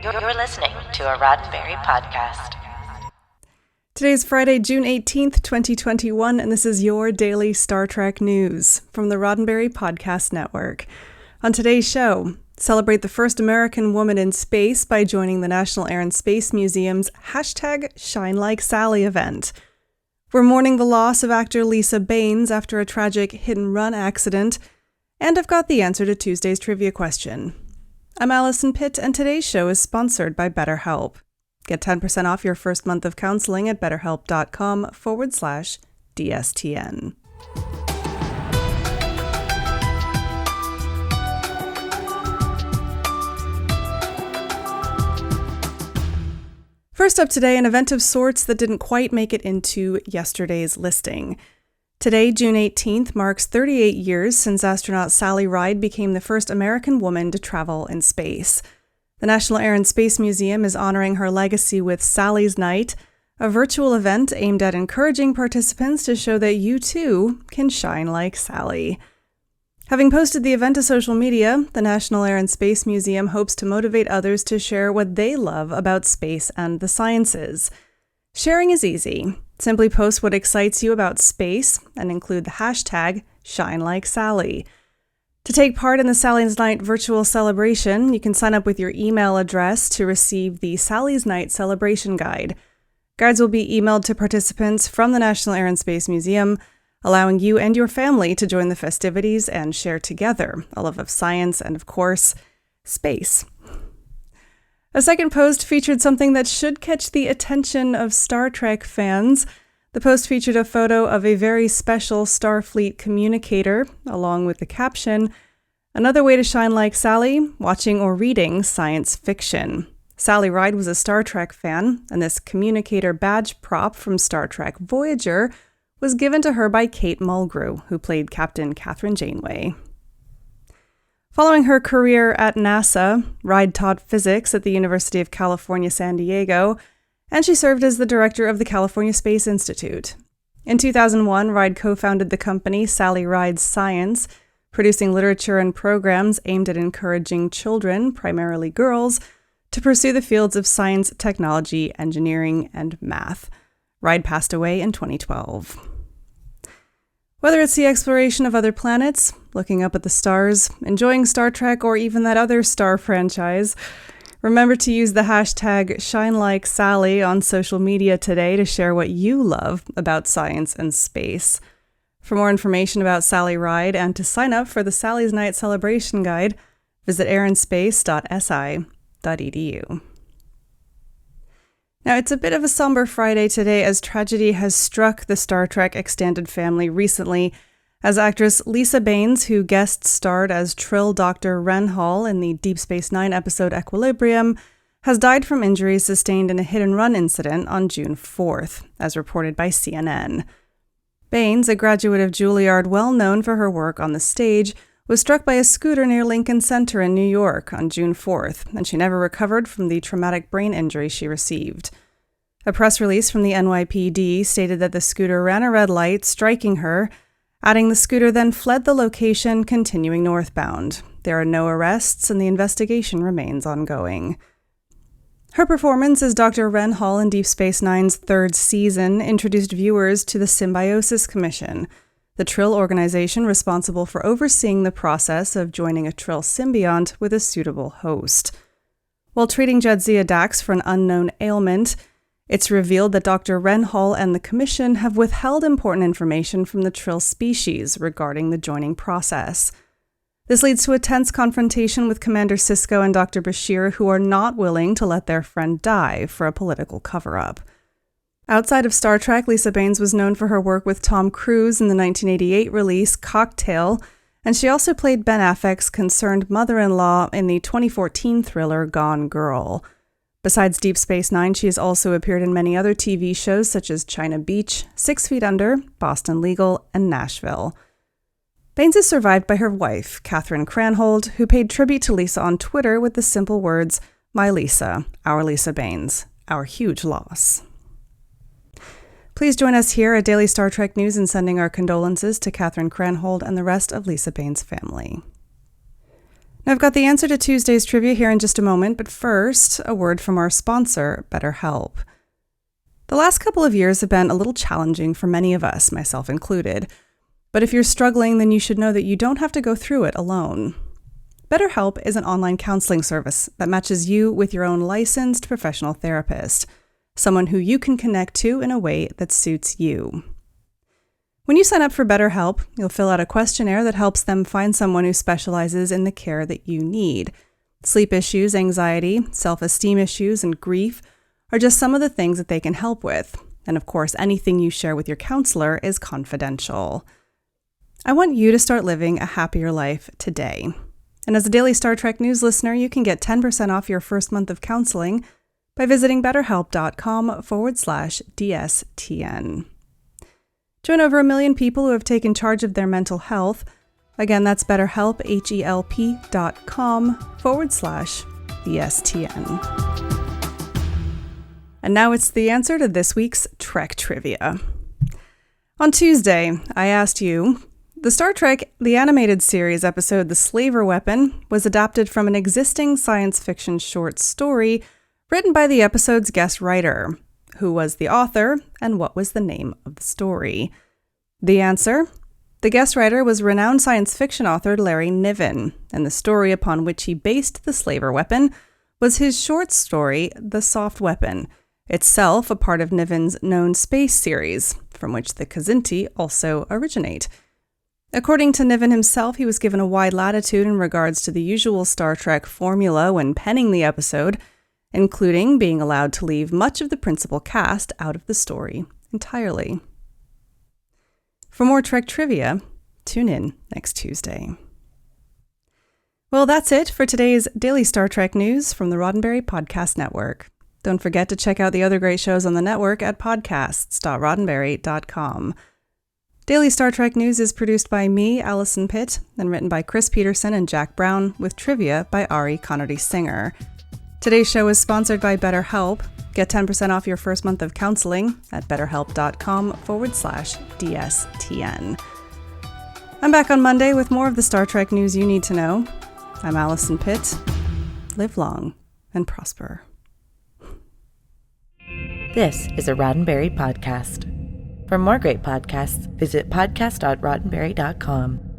You're listening to a Roddenberry podcast. Today's Friday, June 18th, 2021, and this is your daily Star Trek news from the Roddenberry Podcast Network. On today's show, celebrate the first American woman in space by joining the National Air and Space Museum's #ShineLikeSally event. We're mourning the loss of actor Lisa Baines after a tragic hit-and-run accident, and I've got the answer to Tuesday's trivia question. I'm Alison Pitt, and today's show is sponsored by BetterHelp. Get 10% off your first month of counseling at betterhelp.com/DSTN. First up today, an event of sorts that didn't quite make it into yesterday's listing. Today, June 18th, marks 38 years since astronaut Sally Ride became the first American woman to travel in space. The National Air and Space Museum is honoring her legacy with Sally's Night, a virtual event aimed at encouraging participants to show that you too can shine like Sally. Having posted the event to social media, the National Air and Space Museum hopes to motivate others to share what they love about space and the sciences. Sharing is easy. Simply post what excites you about space and include the hashtag #ShineLikeSally. To take part in the Sally's Night virtual celebration, you can sign up with your email address to receive the Sally's Night Celebration Guide. Guides will be emailed to participants from the National Air and Space Museum, allowing you and your family to join the festivities and share together a love of science and, of course, space. A second post featured something that should catch the attention of Star Trek fans. The post featured a photo of a very special Starfleet communicator, along with the caption, "Another way to shine like Sally, watching or reading science fiction." Sally Ride was a Star Trek fan, and this communicator badge prop from Star Trek Voyager was given to her by Kate Mulgrew, who played Captain Catherine Janeway. Following her career at NASA, Ride taught physics at the University of California, San Diego, and she served as the director of the California Space Institute. In 2001, Ride co-founded the company Sally Ride Science, producing literature and programs aimed at encouraging children, primarily girls, to pursue the fields of science, technology, engineering, and math. Ride passed away in 2012. Whether it's the exploration of other planets, looking up at the stars, enjoying Star Trek, or even that other Star franchise, remember to use the hashtag #ShineLikeSally on social media today to share what you love about science and space. For more information about Sally Ride and to sign up for the Sally's Night Celebration Guide, visit airanspace.si.edu. Now, it's a bit of a somber Friday today as tragedy has struck the Star Trek extended family recently, as actress Lisa Baines, who guest starred as Trill Dr. Renhall in the Deep Space Nine episode Equilibrium, has died from injuries sustained in a hit-and-run incident on June 4th, as reported by CNN. Baines, a graduate of Juilliard well known for her work on the stage, was struck by a scooter near Lincoln Center in New York on June 4th, and she never recovered from the traumatic brain injury she received. A press release from the NYPD stated that the scooter ran a red light, striking her, adding the scooter then fled the location, continuing northbound. There are no arrests, and the investigation remains ongoing. Her performance as Dr. Renhall in Deep Space Nine's third season introduced viewers to the Symbiosis Commission, the Trill organization responsible for overseeing the process of joining a Trill symbiont with a suitable host. While treating Jadzia Dax for an unknown ailment, it's revealed that Dr. Renhall and the Commission have withheld important information from the Trill species regarding the joining process. This leads to a tense confrontation with Commander Sisko and Dr. Bashir, who are not willing to let their friend die for a political cover-up. Outside of Star Trek, Lisa Baines was known for her work with Tom Cruise in the 1988 release Cocktail, and she also played Ben Affleck's concerned mother-in-law in the 2014 thriller Gone Girl. Besides Deep Space Nine, she has also appeared in many other TV shows such as China Beach, 6 Feet Under, Boston Legal, and Nashville. Baines is survived by her wife, Catherine Cranhold, who paid tribute to Lisa on Twitter with the simple words, "My Lisa, our Lisa Baines, our huge loss." Please join us here at Daily Star Trek News in sending our condolences to Catherine Cranhold and the rest of Lisa Baines' family. Now, I've got the answer to Tuesday's trivia here in just a moment, but first, a word from our sponsor, BetterHelp. The last couple of years have been a little challenging for many of us, myself included. But if you're struggling, then you should know that you don't have to go through it alone. BetterHelp is an online counseling service that matches you with your own licensed professional therapist, someone who you can connect to in a way that suits you. When you sign up for BetterHelp, you'll fill out a questionnaire that helps them find someone who specializes in the care that you need. Sleep issues, anxiety, self-esteem issues, and grief are just some of the things that they can help with. And of course, anything you share with your counselor is confidential. I want you to start living a happier life today. And as a daily Star Trek News listener, you can get 10% off your first month of counseling by visiting betterhelp.com/DSTN. Join over 1 million people who have taken charge of their mental health. Again, that's BetterHelp, HELP.com/DSTN. And now it's the answer to this week's Trek Trivia. On Tuesday, I asked you, the Star Trek The Animated Series episode The Slaver Weapon was adapted from an existing science fiction short story written by the episode's guest writer. Who was the author, and what was the name of the story? The answer? The guest writer was renowned science fiction author Larry Niven, and the story upon which he based The Slaver Weapon was his short story The Soft Weapon, itself a part of Niven's known space series, from which the Kzinti also originate. According to Niven himself, he was given a wide latitude in regards to the usual Star Trek formula when penning the episode, including being allowed to leave much of the principal cast out of the story entirely. For more Trek trivia, tune in next Tuesday. Well, that's it for today's Daily Star Trek News from the Roddenberry Podcast Network. Don't forget to check out the other great shows on the network at podcasts.roddenberry.com. Daily Star Trek News is produced by me, Alison Pitt, and written by Chris Peterson and Jack Brown, with trivia by Ari Connerty-Singer. Today's show is sponsored by BetterHelp. Get 10% off your first month of counseling at betterhelp.com/DSTN. I'm back on Monday with more of the Star Trek news you need to know. I'm Alison Pitt. Live long and prosper. This is a Roddenberry podcast. For more great podcasts, visit podcast.roddenberry.com.